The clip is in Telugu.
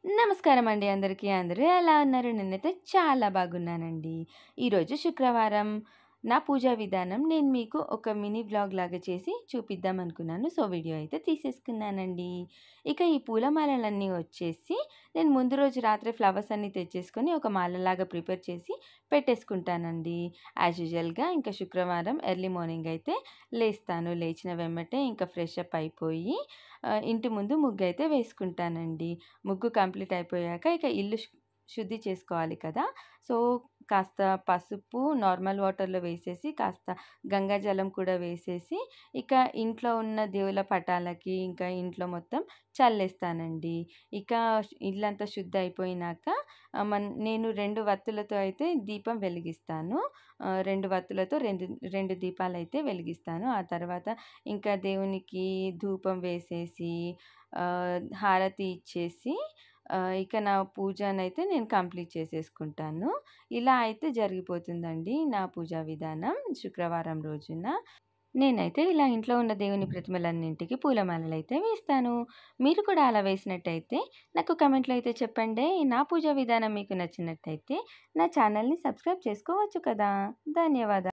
నమస్కారం అండి అందరికీ. అందరూ ఎలా ఉన్నారు? నేనైతే చాలా బాగున్నానండి. ఈరోజు శుక్రవారం. నా పూజా విధానం నేను మీకు ఒక మినీ వ్లాగ్ లాగా చేసి చూపిద్దాం అనుకున్నాను. సో, వీడియో అయితే తీసేసుకున్నానండి. ఇక ఈ పూలమాలలన్నీ వచ్చేసి నేను ముందు రోజు రాత్రే ఫ్లవర్స్ అన్నీ తెచ్చేసుకొని ఒక మాలలాగా ప్రిపేర్ చేసి పెట్టేసుకుంటానండి. యాజ్ యూజువల్‌గా ఇంకా శుక్రవారం ఎర్లీ మార్నింగ్ అయితే లేస్తాను. లేచిన వెంబటే ఇంకా ఫ్రెష్ అప్ అయిపోయి ఇంటి ముందు ముగ్గైతే వేసుకుంటానండి. ముగ్గు కంప్లీట్ అయిపోయాక ఇక ఇల్లు శుద్ధి చేసుకోవాలి కదా! సో, కాస్త పసుపు నార్మల్ వాటర్‌లో వేసేసి, కాస్త గంగాజలం కూడా వేసేసి, ఇక ఇంట్లో ఉన్న దేవుళ్ళ పటాలకి, ఇంకా ఇంట్లో మొత్తం చల్లేస్తానండి. ఇక ఇల్లంతా శుద్ధి అయిపోయినాక నేను 2 వత్తులతో అయితే దీపం వెలిగిస్తాను. 2 వత్తులతో 2 దీపాలైతే వెలిగిస్తాను. ఆ తర్వాత ఇంకా దేవునికి ధూపం వేసేసి, హారతి ఇచ్చేసి, ఇక నా పూజనైతే నేను కంప్లీట్ చేసేసుకుంటాను. ఇలా అయితే జరిగిపోతుందండి నా పూజా విధానం శుక్రవారం రోజున. నేనైతే ఇలా ఇంట్లో ఉన్న దేవుని ప్రతిమలన్నింటికి పూలమాలలైతే వేస్తాను. మీరు కూడా అలా వేసినట్టయితే నాకు కామెంట్‌లో అయితే చెప్పండి. నా పూజా విధానం మీకు నచ్చినట్టయితే నా ఛానల్‌ని సబ్స్క్రైబ్ చేసుకోవచ్చు కదా! ధన్యవాదాలు.